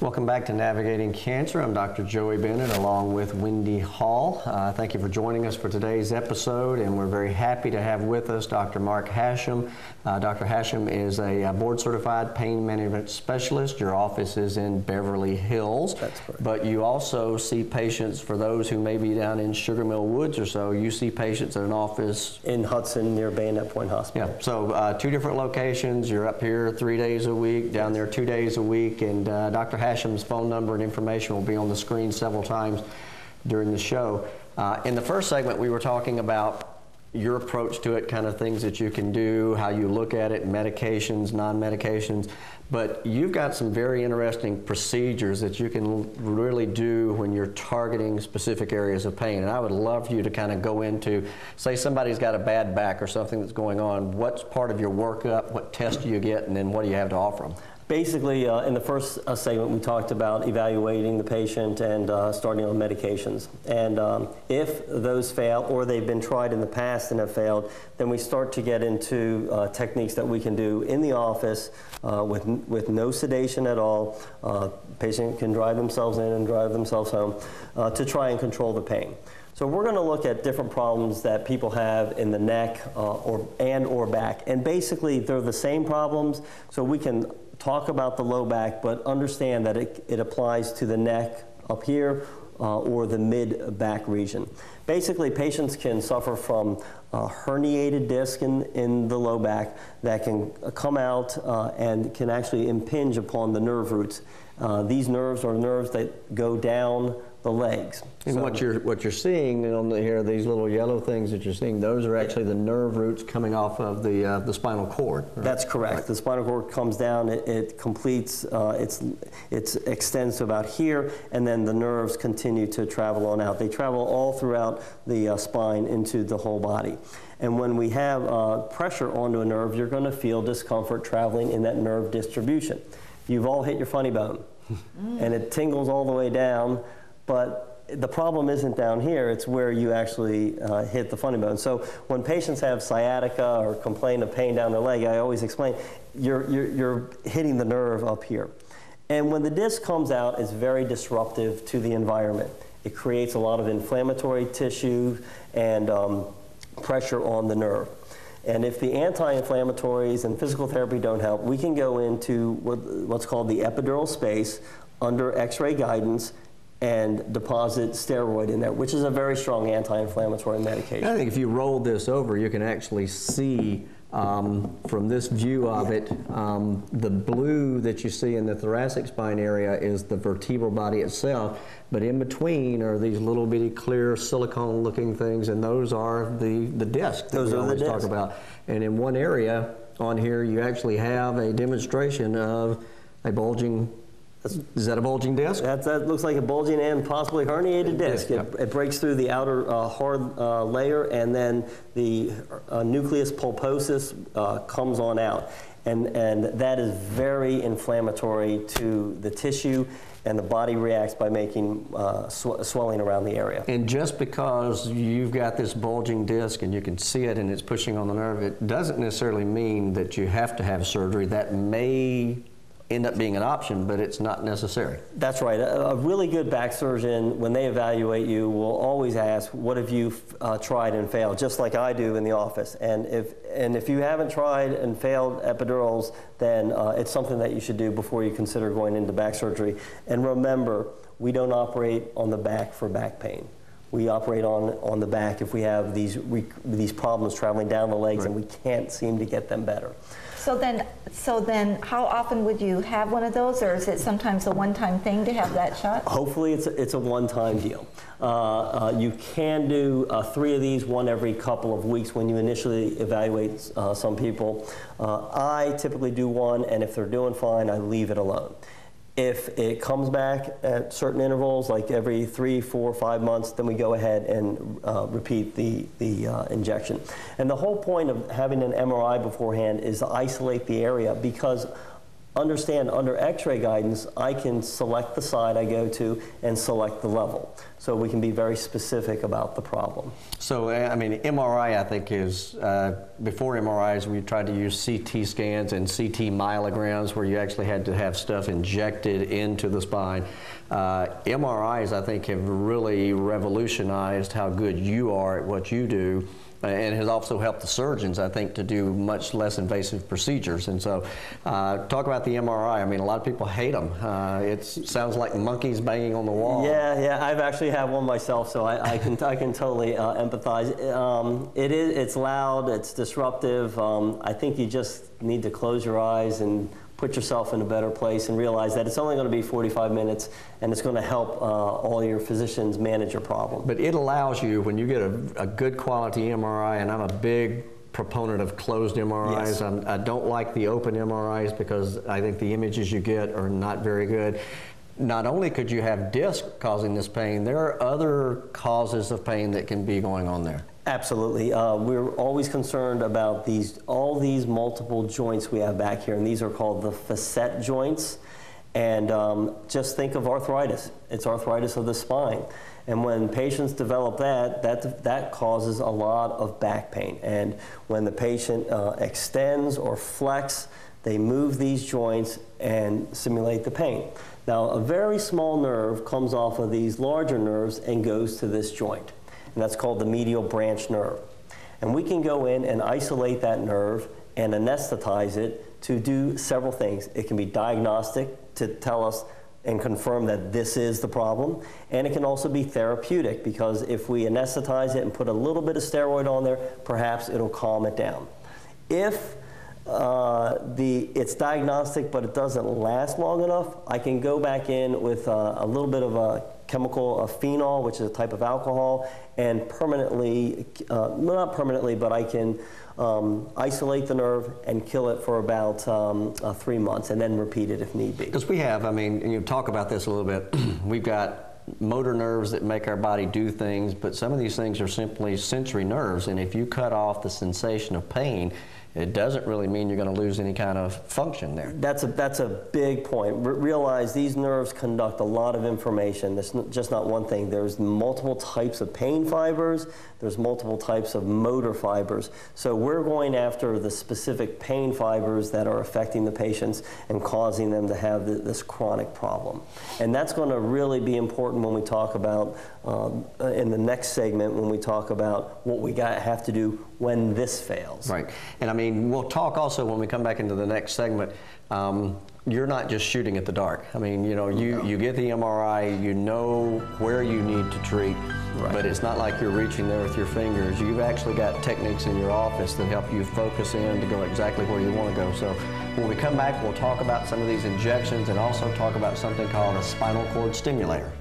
Welcome back to Navigating Cancer. I'm Dr. Joey Bennett along with Wendy Hall. Thank you for joining us for today's episode, and we're very happy to have with us Dr. Mark Hashim. Dr. Hashim is a board-certified pain management specialist. Your office is in Beverly Hills. That's correct. But you also see patients, for those who may be down in Sugar Mill Woods or so, you see patients at an office in Hudson near Bayonet Point Hospital. Yeah, so two different locations. You're up here 3 days a week, down there 2 days a week, and Dr. Hashim's phone number and information will be on the screen several times during the show. In the first segment, we were talking about your approach to it, kind of things that you can do, how you look at it, medications, non-medications, but you've got some very interesting procedures that you can really do when you're targeting specific areas of pain. And I would love for you to kind of go into, say somebody's got a bad back or something that's going on, what's part of your workup, what tests do you get, and then what do you have to offer them? Basically, in the first segment, we talked about evaluating the patient and starting on medications. And if those fail or they've been tried in the past and have failed, then we start to get into techniques that we can do in the office with no sedation at all. Patient can drive themselves in and drive themselves home to try and control the pain. So we're going to look at different problems that people have in the neck or back. And basically, they're the same problems, so we can talk about the low back, but understand that it applies to the neck up here or the mid-back region. Basically, patients can suffer from a herniated disc in the low back that can come out and can actually impinge upon the nerve roots. These nerves are nerves that go down the legs. And so what you're seeing on here, these little yellow things that you're seeing, those are actually the nerve roots coming off of the spinal cord. Right? That's correct. Right. The spinal cord comes down, it completes, it extends to about here, and then the nerves continue to travel on out. They travel all throughout the spine into the whole body. And when we have pressure onto a nerve, you're going to feel discomfort traveling in that nerve distribution. You've all hit your funny bone, and it tingles all the way down. But the problem isn't down here, it's where you actually hit the funny bone. So when patients have sciatica or complain of pain down their leg, I always explain, you're hitting the nerve up here. And when the disc comes out, it's very disruptive to the environment. It creates a lot of inflammatory tissue and pressure on the nerve. And if the anti-inflammatories and physical therapy don't help, we can go into what's called the epidural space under X-ray guidance and deposit steroid in there, which is a very strong anti-inflammatory medication. I think if you roll this over, you can actually see from this view of it, the blue that you see in the thoracic spine area is the vertebral body itself, but in between are these little bitty clear silicone looking things, and those are the discs that we always talk about. And in one area on here, you actually have a demonstration of a bulging. Is that a bulging disc? That looks like a bulging and possibly herniated disc. It breaks through the outer hard layer, and then the nucleus pulposus comes on out. And that is very inflammatory to the tissue, and the body reacts by making swelling around the area. And just because you've got this bulging disc and you can see it and it's pushing on the nerve, it doesn't necessarily mean that you have to have surgery. That may end up being an option, but it's not necessary. That's right. A really good back surgeon, when they evaluate you, will always ask, what have you tried and failed, just like I do in the office. And if you haven't tried and failed epidurals, then it's something that you should do before you consider going into back surgery. And remember, we don't operate on the back for back pain. We operate on the back if we have these problems traveling down the legs, right, and we can't seem to get them better. So then how often would you have one of those, or is it sometimes a one-time thing to have that shot? Hopefully it's a one-time deal. You can do 3 of these, one every couple of weeks when you initially evaluate some people. I typically do 1, and if they're doing fine, I leave it alone. If it comes back at certain intervals, like every 3, 4, 5 months, then we go ahead and repeat the injection. And the whole point of having an MRI beforehand is to isolate the area, because understand under x-ray guidance, I can select the side I go to and select the level. So we can be very specific about the problem. So, I mean, MRI, I think, is, before MRIs, we tried to use CT scans and CT myelograms where you actually had to have stuff injected into the spine. MRIs, I think, have really revolutionized how good you are at what you do, and has also helped the surgeons, I think, to do much less invasive procedures. And so, talk about the MRI. I mean, a lot of people hate them. It sounds like monkeys banging on the wall. Yeah, I've actually had one myself, so I can totally empathize. It's loud, it's disruptive. I think you just need to close your eyes and put yourself in a better place and realize that it's only going to be 45 minutes and it's going to help all your physicians manage your problem. But it allows you, when you get a good quality MRI, and I'm a big proponent of closed MRIs. Yes. I don't like the open MRIs because I think the images you get are not very good. Not only could you have disc causing this pain, there are other causes of pain that can be going on there. Absolutely. We're always concerned about all these multiple joints we have back here, and these are called the facet joints. And just think of arthritis. It's arthritis of the spine. And when patients develop that causes a lot of back pain. And when the patient extends or flex, they move these joints and simulate the pain. Now, a very small nerve comes off of these larger nerves and goes to this joint. And that's called the medial branch nerve. And we can go in and isolate that nerve and anesthetize it to do several things. It can be diagnostic to tell us and confirm that this is the problem. And it can also be therapeutic, because if we anesthetize it and put a little bit of steroid on there, perhaps it'll calm it down. If it's diagnostic but it doesn't last long enough, I can go back in with a little bit of a chemical, phenol, which is a type of alcohol, and permanently, not permanently, but I can isolate the nerve and kill it for about 3 months, and then repeat it if need be. Because we have, I mean, and you talk about this a little bit, we've got motor nerves that make our body do things, but some of these things are simply sensory nerves, and if you cut off the sensation of pain, it doesn't really mean you're going to lose any kind of function there. That's a big point. Realize these nerves conduct a lot of information. There's just not one thing. There's multiple types of pain fibers. There's multiple types of motor fibers. So we're going after the specific pain fibers that are affecting the patients and causing them to have this chronic problem. And that's going to really be important when we talk about, in the next segment, when we talk about what we have to do when this fails. Right. And I mean, we'll talk also when we come back into the next segment. You're not just shooting at the dark. I mean, you know, you get the MRI, you know where you need to treat, right, but it's not like you're reaching there with your fingers. You've actually got techniques in your office that help you focus in to go exactly where you want to go. So when we come back, we'll talk about some of these injections and also talk about something called a spinal cord stimulator.